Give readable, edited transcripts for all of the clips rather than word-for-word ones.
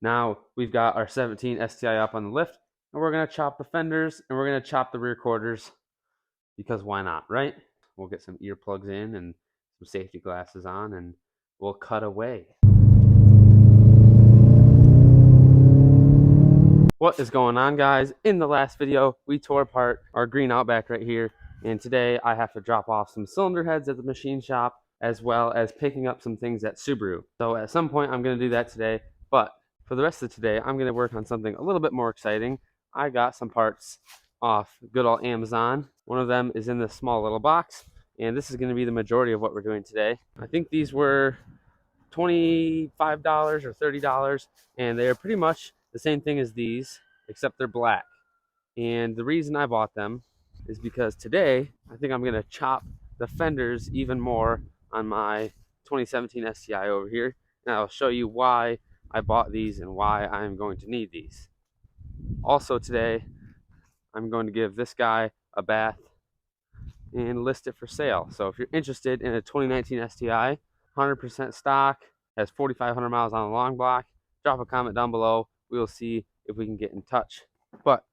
Now we've got our 17 STI up on the lift, and we're going to chop the fenders and we're going to chop the rear quarters, because why not, right? We'll get some earplugs in and some safety glasses on, and we'll cut away. What is going on, guys? In the last video, we tore apart our green Outback right here, and today I have to drop off some cylinder heads at the machine shop, as well as picking up some things at Subaru. So at some point, I'm going to do that today, but for the rest of today, I'm going to work on something a little bit more exciting. I got some parts off good old Amazon. One of them is in this small little box, and this is going to be the majority of what we're doing today. I think these were $25 or $30, and they're pretty much the same thing as these, except they're black. And the reason I bought them is because today I think I'm going to chop the fenders even more on my 2017 STI over here, and I'll show you why I bought these and why I'm going to need these. Also today, I'm going to give this guy a bath and list it for sale. So if you're interested in a 2019 STI, 100% stock, has 4,500 miles on the long block, drop a comment down below. We will see if we can get in touch. But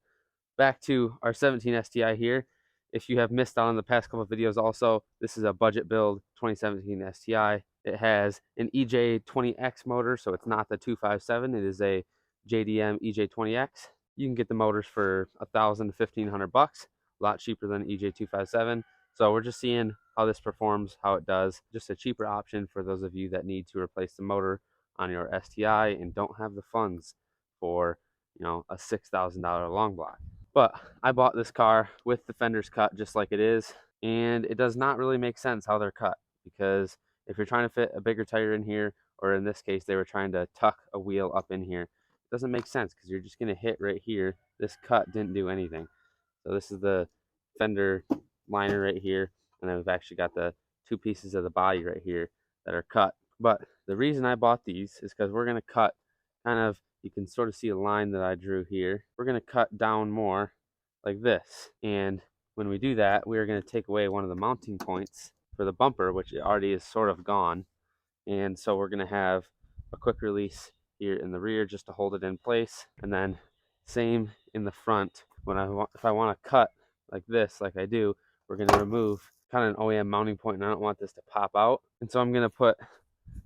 back to our 17 STI here. If you have missed out on the past couple of videos also, this is a budget build 2017 STI. It has an EJ20X motor, so it's not the 257. It is a JDM EJ20X. You can get the motors for $1,000 to $1,500 bucks, a lot cheaper than EJ257. So we're just seeing how this performs, how it does. Just a cheaper option for those of you that need to replace the motor on your STI and don't have the funds for, you know, a $6,000 long block. But I bought this car with the fenders cut just like it is, and it does not really make sense how they're cut, because if you're trying to fit a bigger tire in here, or in this case they were trying to tuck a wheel up in here, it doesn't make sense because you're just going to hit right here. This cut didn't do anything. So this is the fender liner right here, and then we've actually got the two pieces of the body right here that are cut. But the reason I bought these is because we're going to cut kind of, you can sort of see a line that I drew here. We're going to cut down more like this, and when we do that, we are going to take away one of the mounting points for the bumper, which already is sort of gone. And so we're going to have a quick release here in the rear just to hold it in place, and then same in the front. If I want to cut like this, like I do, we're going to remove kind of an OEM mounting point, and I don't want this to pop out. And so I'm going to put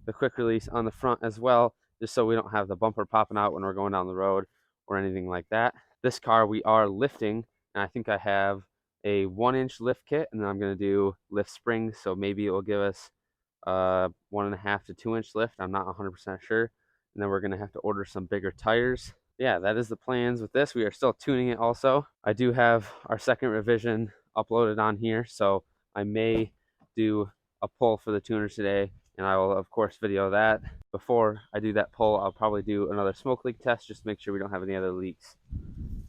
the quick release on the front as well, just so we don't have the bumper popping out when we're going down the road or anything like that. This car we are lifting, and I think I have a 1-inch lift kit, and then I'm going to do lift springs, so maybe it will give us 1.5 to 2-inch lift. I'm not 100% sure. And then we're going to have to order some bigger tires. Yeah, that is the plans with this. We are still tuning it also. I do have our second revision uploaded on here, so I may do a pull for the tuners today, and I will of course video that. Before I do that pull, I'll probably do another smoke leak test just to make sure we don't have any other leaks,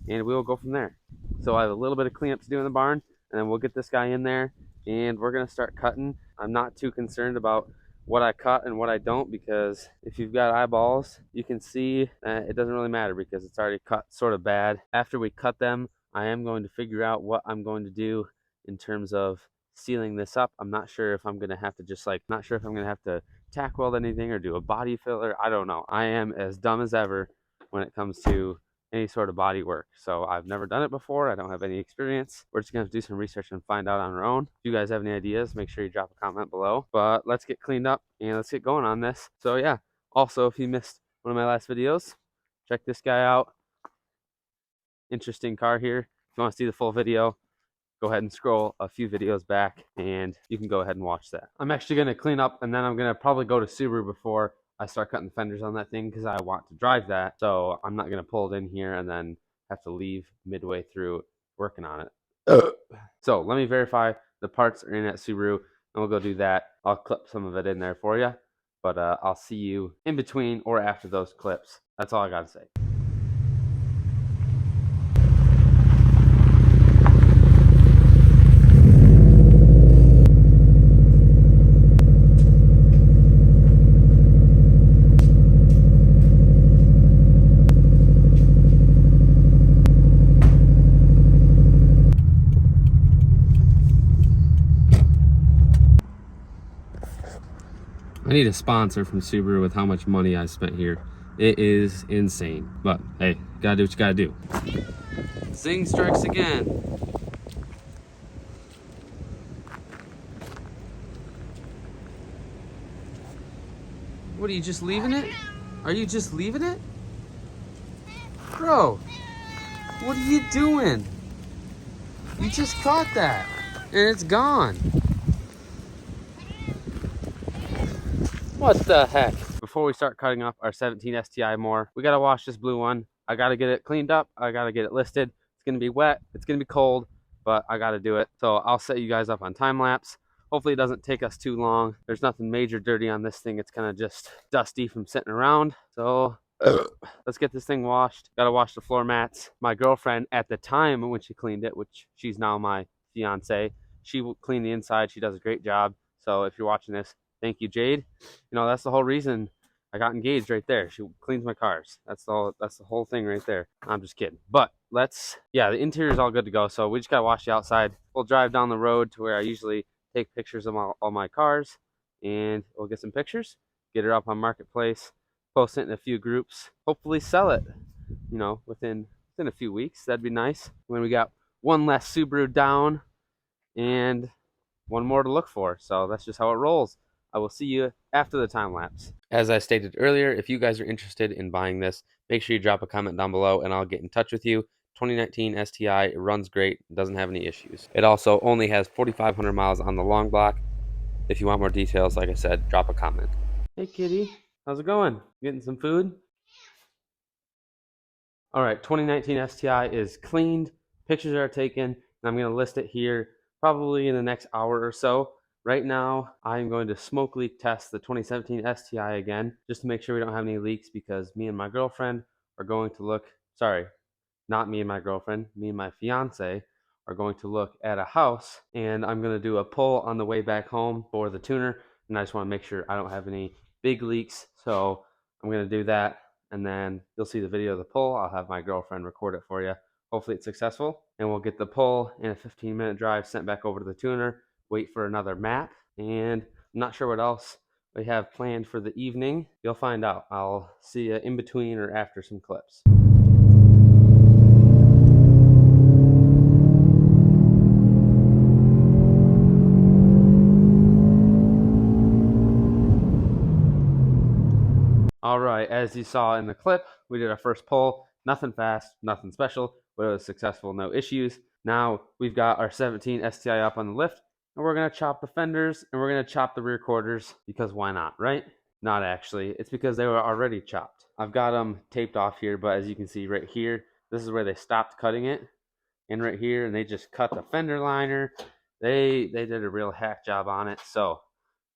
and we will go from there. So I have a little bit of cleanup to do in the barn, and then we'll get this guy in there and we're gonna start cutting. I'm not too concerned about what I cut and what I don't, because if you've got eyeballs, you can see that it doesn't really matter because it's already cut sort of bad. After we cut them, I am going to figure out what I'm going to do in terms of sealing this up. I'm not sure if I'm gonna have to not sure if I'm gonna have to tack weld anything or do a body filler. I don't know. I am as dumb as ever when it comes to any sort of body work. So I've never done it before. I don't have any experience. We're just gonna have to do some research and find out on our own. If you guys have any ideas, make sure you drop a comment below. But let's get cleaned up and let's get going on this. So yeah, also if you missed one of my last videos, check this guy out. Interesting car here. If you want to see the full video, go ahead and scroll a few videos back and you can go ahead and watch that. I'm actually going to clean up, and then I'm going to probably go to Subaru before I start cutting the fenders on that thing, because I want to drive that. So I'm not going to pull it in here and then have to leave midway through working on it. So let me verify the parts are in at Subaru, and we'll go do that. I'll clip some of it in there for you, but I'll see you in between or after those clips. That's all I got to say. I need a sponsor from Subaru with how much money I spent here. It is insane. But hey, gotta do what you gotta do. Zing strikes again. What, are you just leaving it? Are you just leaving it? Bro, what are you doing? You just caught that and it's gone. What the heck? Before we start cutting up our 17 STI more, we gotta wash this blue one. I gotta get it cleaned up. I gotta get it listed. It's gonna be wet. It's gonna be cold, but I gotta do it. So I'll set you guys up on time lapse. Hopefully it doesn't take us too long. There's nothing major dirty on this thing. It's kind of just dusty from sitting around. So let's get this thing washed. Gotta wash the floor mats. My girlfriend at the time when she cleaned it, which she's now my fiance, she will clean the inside. She does a great job. So if you're watching this, thank you, Jade. You know, that's the whole reason I got engaged right there. She cleans my cars. That's the whole thing right there. I'm just kidding. But the interior is all good to go. So we just gotta wash the outside. We'll drive down the road to where I usually take pictures of all my cars, and we'll get some pictures, get it up on Marketplace, post it in a few groups, hopefully sell it, you know, within a few weeks. That'd be nice. When we got one less Subaru down and one more to look for. So that's just how it rolls. I will see you after the time lapse. As I stated earlier, if you guys are interested in buying this, make sure you drop a comment down below and I'll get in touch with you. 2019 STI, it runs great, doesn't have any issues. It also only has 4,500 miles on the long block. If you want more details, like I said, drop a comment. Hey kitty, how's it going? Getting some food? All right, 2019 STI is cleaned, pictures are taken, and I'm going to list it here probably in the next hour or so. Right now, I'm going to smoke leak test the 2017 STI again, just to make sure we don't have any leaks, because me and my girlfriend are going to look, sorry, not me and my girlfriend, me and my fiance are going to look at a house, and I'm going to do a pull on the way back home for the tuner, and I just want to make sure I don't have any big leaks, so I'm going to do that, and then you'll see the video of the pull. I'll have my girlfriend record it for you. Hopefully it's successful, and we'll get the pull and a 15-minute drive sent back over to the tuner, wait for another map, and I'm not sure what else we have planned for the evening. You'll find out. I'll see you in between or after some clips. All right, as you saw in the clip, we did our first pull. Nothing fast, nothing special, but it was successful, no issues. Now we've got our 17 STI up on the lift, and we're gonna chop the fenders and we're gonna chop the rear quarters, because why not, right? Not actually, it's because they were already chopped. I've got them taped off here, but as you can see right here, this is where they stopped cutting it, and right here, and they just cut the fender liner. They did a real hack job on it, so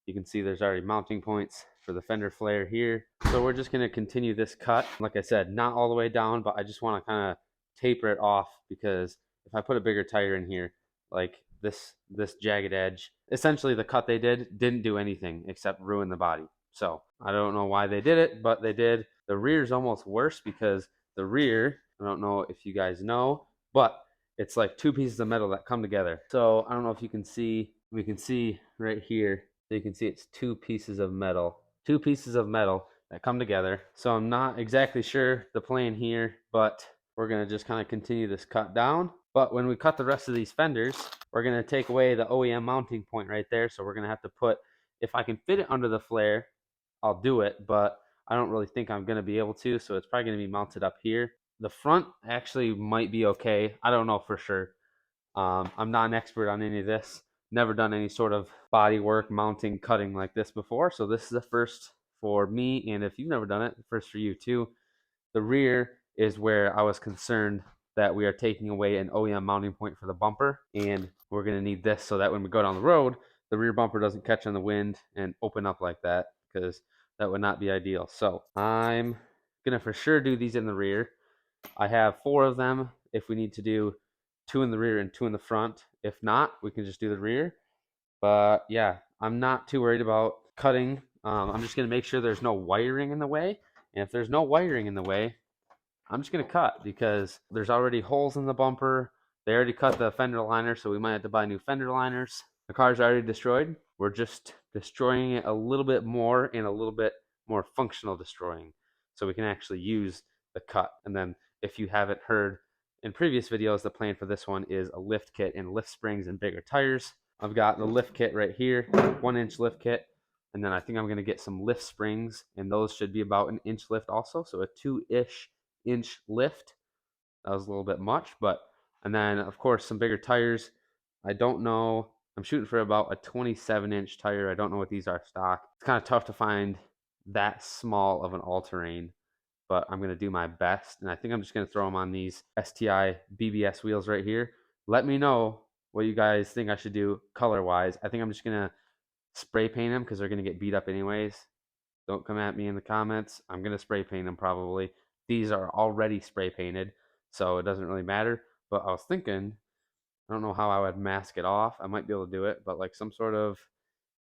you can see there's already mounting points for the fender flare here. So we're just going to continue this cut. Like I said, not all the way down, but I just want to kind of taper it off, because if I put a bigger tire in here, like this jagged edge, essentially the cut they didn't do anything except ruin the body. So I don't know why they did it, but they did. The rear is almost worse, because the rear, I don't know if you guys know, but it's like two pieces of metal that come together. So I don't know if you can see, we can see right here. So you can see it's two pieces of metal that come together. So I'm not exactly sure the plan here, but we're going to just kind of continue this cut down. But when we cut the rest of these fenders, we're going to take away the OEM mounting point right there. So we're going to have to put, if I can fit it under the flare, I'll do it, but I don't really think I'm going to be able to. So it's probably going to be mounted up here. The front actually might be okay. I don't know for sure. I'm not an expert on any of this. Never done any sort of body work, mounting, cutting like this before. So this is a first for me. And if you've never done it, first for you too. The rear is where I was concerned that we are taking away an OEM mounting point for the bumper. And we're going to need this so that when we go down the road, the rear bumper doesn't catch on the wind and open up like that, because that would not be ideal. So I'm going to for sure do these in the rear. I have 4 of them. If we need to do 2 in the rear and 2 in the front. If not, we can just do the rear. But yeah, I'm not too worried about cutting. I'm just going to make sure there's no wiring in the way. And if there's no wiring in the way, I'm just going to cut, because there's already holes in the bumper. They already cut the fender liner, so we might have to buy new fender liners. The car's already destroyed. We're just destroying it a little bit more and a little bit more functional destroying. so we can actually use the cut. And then if you haven't heard in previous videos, the plan for this one is a lift kit and lift springs and bigger tires. I've got the lift kit right here, 1-inch lift kit. And then I think I'm going to get some lift springs, and those should be about an inch lift also. So a 2-ish inch lift. That was a little bit much, but, and then of course some bigger tires. I don't know. I'm shooting for about a 27-inch tire. I don't know what these are stock. It's kind of tough to find that small of an all-terrain, but I'm going to do my best. And I think I'm just going to throw them on these STI BBS wheels right here. Let me know what you guys think I should do color-wise. I think I'm just going to spray paint them because they're going to get beat up anyways. Don't come at me in the comments. I'm going to spray paint them probably. These are already spray painted, so it doesn't really matter. But I was thinking, I don't know how I would mask it off. I might be able to do it, but like some sort of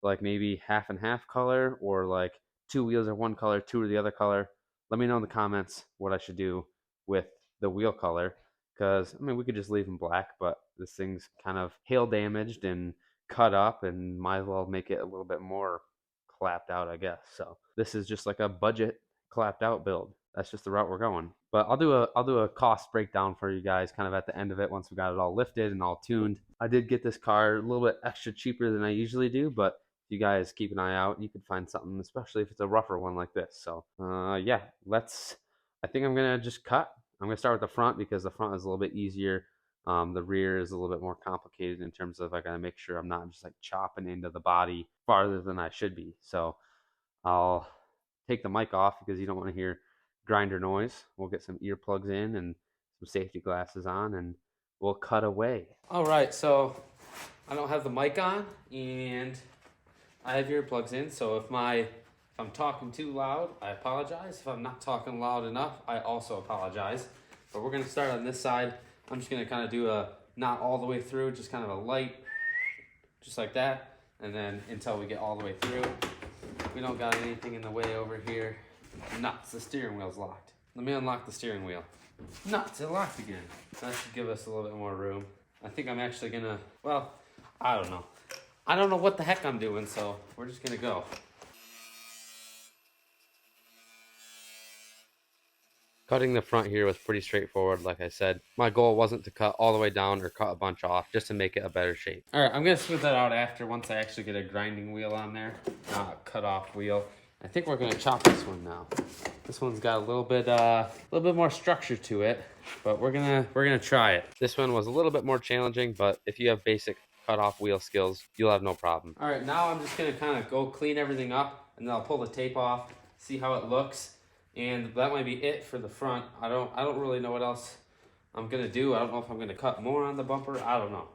like maybe half and half color, or like 2 wheels are one color, 2 are the other color. Let me know in the comments what I should do with the wheel color, because I mean we could just leave them black, but this thing's kind of hail damaged and cut up, and might as well make it a little bit more clapped out, I guess. So this is just like a budget clapped out build. That's just the route we're going. But I'll do a cost breakdown for you guys kind of at the end of it once we got it all lifted and all tuned. I did get this car a little bit extra cheaper than I usually do, but if you guys keep an eye out, you could find something, especially if it's a rougher one like this. So yeah, I think I'm gonna just cut. I'm gonna start with the front because the front is a little bit easier. The rear is a little bit more complicated in terms of I gotta make sure I'm not just like chopping into the body farther than I should be. So I'll take the mic off because you don't want to hear grinder noise. We'll get some earplugs in and some safety glasses on, and we'll cut away. All right, so I don't have the mic on and I have earplugs in, so if I'm talking too loud, I apologize. If I'm not talking loud enough, I also apologize. But we're gonna start on this side. I'm just gonna kind of do a not all the way through, just kind of a light, just like that, and then until we get all the way through. We don't got anything in the way over here. Nuts, the steering wheel's locked. Let me unlock the steering wheel. Nuts, it locked again. That should give us a little bit more room. I think I'm actually gonna, well, I don't know. I don't know what the heck I'm doing, so we're just gonna go. Cutting the front here was pretty straightforward, like I said. My goal wasn't to cut all the way down or cut a bunch off, just to make it a better shape. All right, I'm gonna smooth that out after, once I actually get a grinding wheel on there, not a cut off wheel. I think we're gonna chop this one now. This one's got a little bit more structure to it, but we're gonna try it. This one was a little bit more challenging, but if you have basic cut off wheel skills, you'll have no problem. All right, now I'm just gonna kind of go clean everything up, and then I'll pull the tape off, see how it looks. And that might be it for the front. I don't really know what else I'm gonna do. I don't know if I'm gonna cut more on the bumper. I don't know.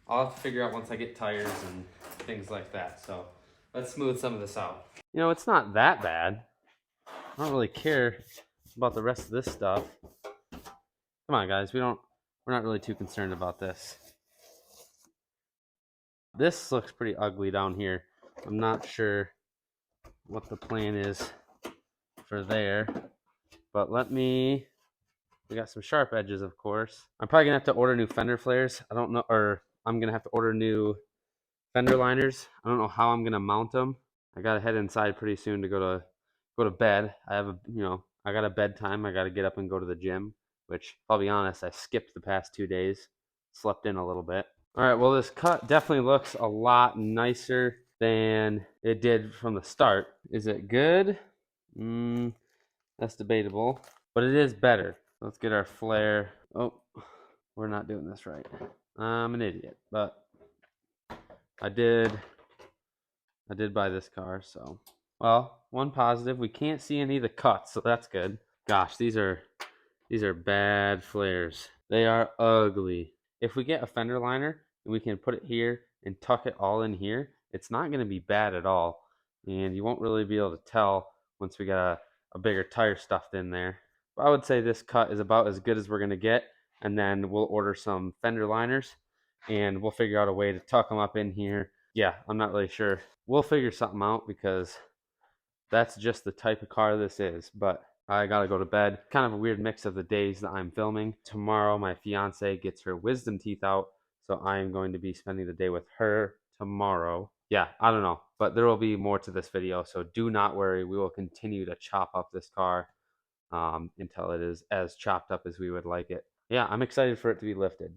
I'll have to figure out once I get tires and things like that. So let's smooth some of this out. You know, it's not that bad. I don't really care about the rest of this stuff. Come on, guys. We're not really too concerned about this. This looks pretty ugly down here. I'm not sure what the plan is for there, but we got some sharp edges, of course. I'm probably gonna have to order new fender flares. I don't know, or I'm gonna have to order new fender liners. I don't know how I'm gonna mount them. I gotta head inside pretty soon to go to bed. I got a bedtime. I gotta get up and go to the gym, which I'll be honest, I skipped the past 2 days, slept in a little bit. All right, well, this cut definitely looks a lot nicer than it did from the start. Is it good? That's debatable, but it is better. Let's get our flare. Oh, we're not doing this right. I'm an idiot, but I did buy this car, so. Well, one positive, we can't see any of the cuts, so that's good. Gosh, these are bad flares. They are ugly. If we get a fender liner and we can put it here and tuck it all in here, it's not going to be bad at all, and you won't really be able to tell once we got a bigger tire stuffed in there. But I would say this cut is about as good as we're going to get, and then we'll order some fender liners and we'll figure out a way to tuck them up in here. Yeah, I'm not really sure. We'll figure something out because that's just the type of car this is. But I gotta go to bed. Kind of a weird mix of the days that I'm filming. Tomorrow my fiance gets her wisdom teeth out, so I am going to be spending the day with her tomorrow. Yeah, I don't know, but there will be more to this video, so do not worry. We will continue to chop up this car until it is as chopped up as we would like it. Yeah, I'm excited for it to be lifted.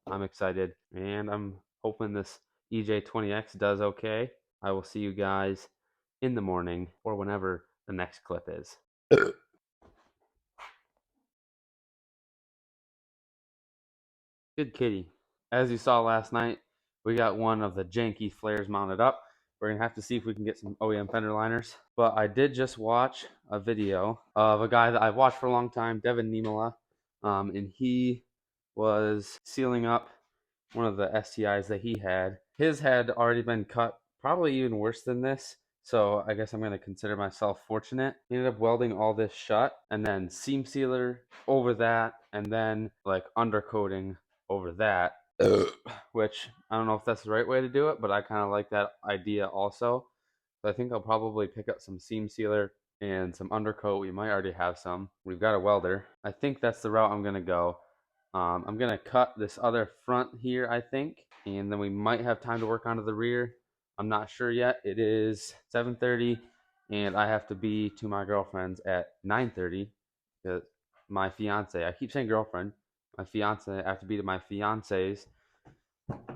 I'm excited, and I'm hoping this EJ20X does okay. I will see you guys in the morning or whenever the next clip is. Good kitty. As you saw last night, we got one of the janky flares mounted up. We're going to have to see if we can get some OEM fender liners. But I did just watch a video of a guy that I've watched for a long time, Devin Niemela, and he was sealing up one of the STIs that he had. His had already been cut, probably even worse than this. So I guess I'm going to consider myself fortunate. He ended up welding all this shut and then seam sealer over that and then like undercoating over that, which I don't know if that's the right way to do it, but I kind of like that idea also. So I think I'll probably pick up some seam sealer and some undercoat. We might already have some. We've got a welder. I think that's the route I'm going to go. I'm going to cut this other front here, I think, and then we might have time to work onto the rear. I'm not sure yet. It is 7:30, and I have to be to my girlfriend's at 9:30 because my fiance, I keep saying girlfriend, my fiance, I have to be to my fiance's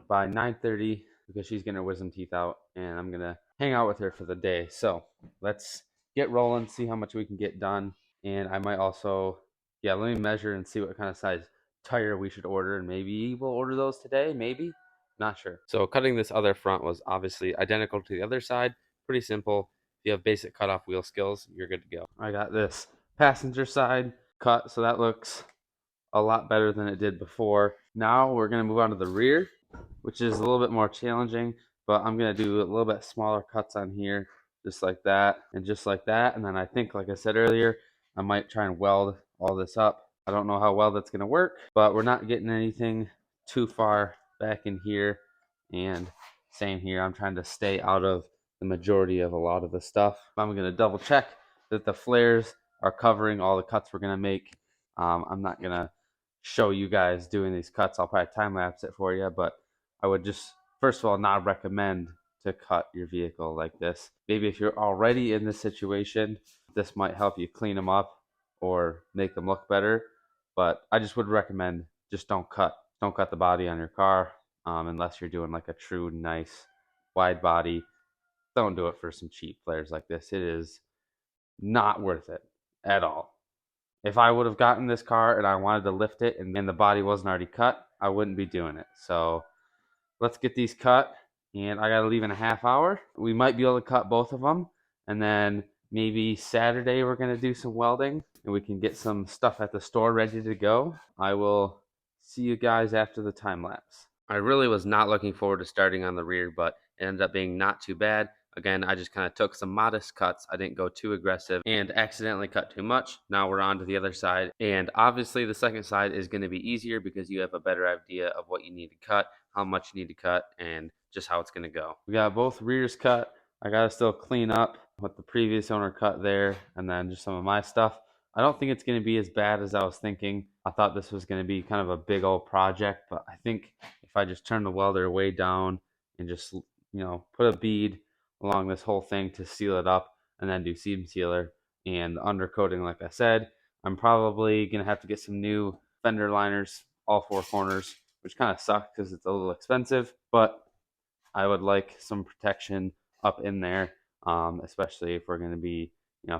by 9:30 because she's getting her wisdom teeth out, and I'm going to hang out with her for the day. So let's get rolling, see how much we can get done, and I might also, yeah, let me measure and see what kind of size tire we should order, and maybe we'll order those today, maybe, not sure. So cutting this other front was obviously identical to the other side, pretty simple. If you have basic cutoff wheel skills, you're good to go. I got this passenger side cut, so that looks a lot better than it did before. Now we're going to move on to the rear, which is a little bit more challenging, but I'm going to do a little bit smaller cuts on here, just like that and just like that. And then I think, like I said earlier, I might try and weld all this up. I don't know how well that's going to work, but we're not getting anything too far back in here. And same here, I'm trying to stay out of the majority of a lot of the stuff. I'm going to double check that the flares are covering all the cuts we're going to make. I'm not going to show you guys doing these cuts. I'll probably time lapse it for you, but I would just, first of all, not recommend to cut your vehicle like this. Maybe if you're already in this situation, this might help you clean them up or make them look better. But I just would recommend just don't cut the body on your car unless you're doing like a true nice wide body. Don't do it for some cheap flares like this. It is not worth it at all. If I would have gotten this car and I wanted to lift it and the body wasn't already cut, I wouldn't be doing it. So let's get these cut, and I gotta leave in a half hour. We might be able to cut both of them, and then maybe Saturday we're gonna do some welding and we can get some stuff at the store ready to go. I will see you guys after the time lapse. I really was not looking forward to starting on the rear, but it ended up being not too bad. Again, I just kind of took some modest cuts. I didn't go too aggressive and accidentally cut too much. Now we're on to the other side. And obviously the second side is going to be easier because you have a better idea of what you need to cut, how much you need to cut, and just how it's going to go. We got both rears cut. I got to still clean up what the previous owner cut there and then just some of my stuff. I don't think it's going to be as bad as I was thinking. I thought this was going to be kind of a big old project, but I think if I just turn the welder way down and just, put a bead along this whole thing to seal it up and then do seam sealer and undercoating, like I said, I'm probably going to have to get some new fender liners, all four corners, which kind of sucks because it's a little expensive, but I would like some protection up in there, especially if we're going to be,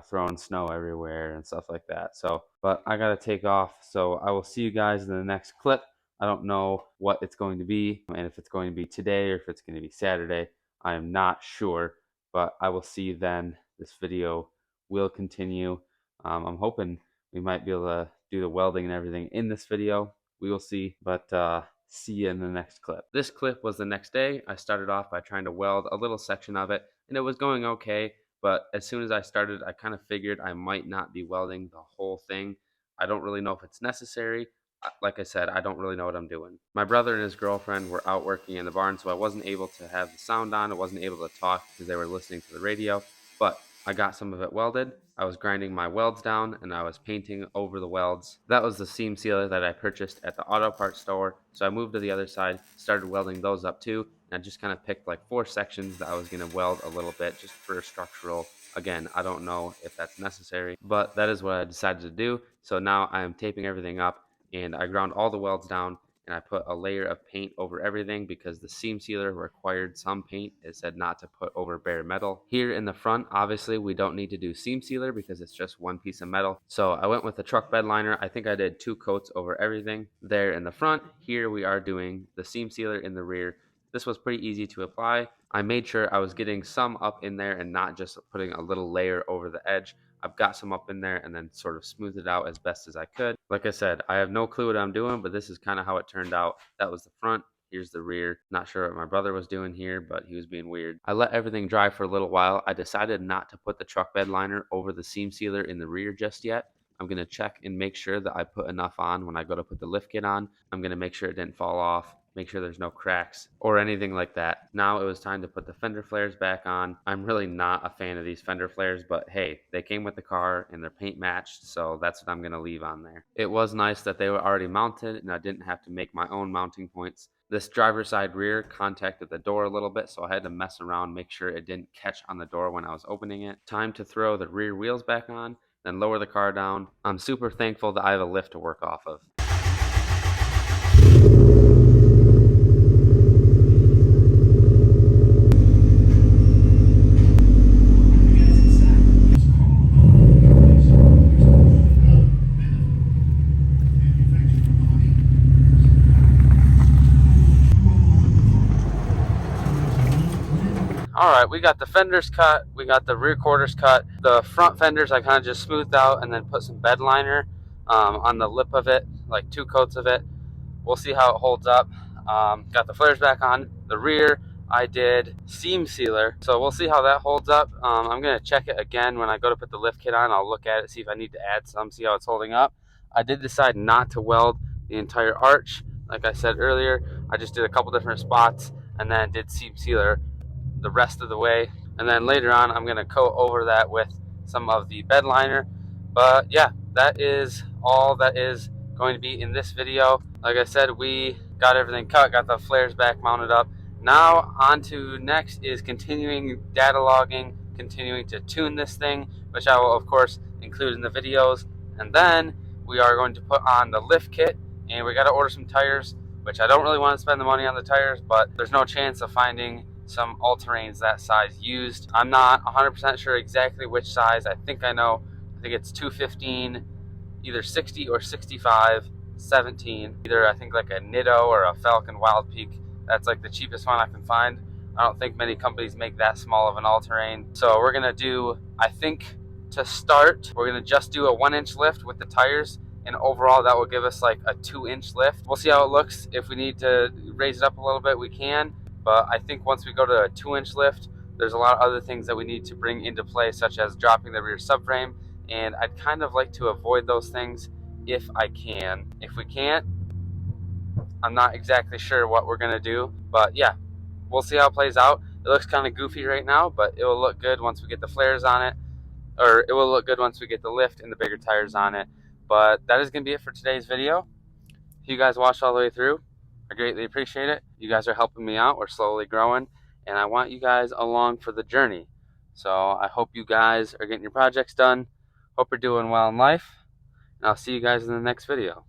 throwing snow everywhere and stuff like that. So, but I got to take off. So I will see you guys in the next clip. I don't know what it's going to be and if it's going to be today or if it's going to be Saturday. I am not sure, but I will see you then. This video will continue. I'm hoping we might be able to do the welding and everything in this video. We will see, but see you in the next clip. This clip was the next day. I started off by trying to weld a little section of it, and it was going okay, but as soon as I started, I kind of figured I might not be welding the whole thing. I don't really know if it's necessary. Like I said, I don't really know what I'm doing. My brother and his girlfriend were out working in the barn, so I wasn't able to have the sound on. I wasn't able to talk because they were listening to the radio, but I got some of it welded. I was grinding my welds down and I was painting over the welds. That was the seam sealer that I purchased at the auto parts store. So I moved to the other side, started welding those up too. And I just kind of picked like 4 sections that I was going to weld a little bit just for structural Again, I don't know if that's necessary, but that is what I decided to do. So now I am taping everything up, and I ground all the welds down, and I put a layer of paint over everything because the seam sealer required some paint. It said not to put over bare metal. Here in the front, obviously we don't need to do seam sealer because it's just one piece of metal. So I went with the truck bed liner. I think I did 2 coats over everything there in the front. Here we are doing the seam sealer in the rear. This was pretty easy to apply. I made sure I was getting some up in there and not just putting a little layer over the edge. I've got some up in there and then sort of smoothed it out as best as I could. Like I said, I have no clue what I'm doing, but this is kind of how it turned out. That was the front. Here's the rear. Not sure what my brother was doing here, but he was being weird. I let everything dry for a little while. I decided not to put the truck bed liner over the seam sealer in the rear just yet. I'm going to check and make sure that I put enough on when I go to put the lift kit on. I'm going to make sure it didn't fall off, make sure there's no cracks or anything like that. Now it was time to put the fender flares back on. I'm really not a fan of these fender flares, but hey, they came with the car and they're paint matched, so that's what I'm going to leave on there. It was nice that they were already mounted and I didn't have to make my own mounting points. This driver's side rear contacted the door a little bit, so I had to mess around, make sure it didn't catch on the door when I was opening it. Time to throw the rear wheels back on, then lower the car down. I'm super thankful that I have a lift to work off of. All right, we got the fenders cut, we got the rear quarters cut. The front fenders I kind of just smoothed out and then put some bed liner on the lip of it, like 2 coats of it. We'll see how it holds up. Got the flares back on. The rear I did seam sealer, so we'll see how that holds up. I'm gonna check it again when I go to put the lift kit on. I'll look at it, see if I need to add some, see how it's holding up. I did decide not to weld the entire arch. Like I said earlier, I just did a couple different spots and then did seam sealer the rest of the way, and then later on I'm going to coat over that with some of the bed liner. But yeah, that is all that is going to be in this video. Like I said, we got everything cut, got the flares back mounted up. Now on to next is continuing data logging, continuing to tune this thing, which I will of course include in the videos. And then we are going to put on the lift kit, and we got to order some tires, which I don't really want to spend the money on the tires, but there's no chance of finding some all-terrains that size used. I'm not 100% sure exactly which size. I think I know. I think it's 215, either 60 or 65, 17. Either I think like a Nitto or a Falcon Wild Peak. That's like the cheapest one I can find. I don't think many companies make that small of an all-terrain. So we're gonna do, I think to start, we're gonna just do a 1-inch lift with the tires, and overall that will give us like a 2-inch lift. We'll see how it looks. If we need to raise it up a little bit, we can. But I think once we go to a 2-inch lift, there's a lot of other things that we need to bring into play, such as dropping the rear subframe, and I'd kind of like to avoid those things if I can. If we can't, I'm not exactly sure what we're gonna do, but yeah, we'll see how it plays out. It looks kind of goofy right now, but it will look good once we get the flares on it, or it will look good once we get the lift and the bigger tires on it. But that is gonna be it for today's video. If you guys watched all the way through, I greatly appreciate it. You guys are helping me out. We're slowly growing, and I want you guys along for the journey. So I hope you guys are getting your projects done. Hope you're doing well in life, and I'll see you guys in the next video.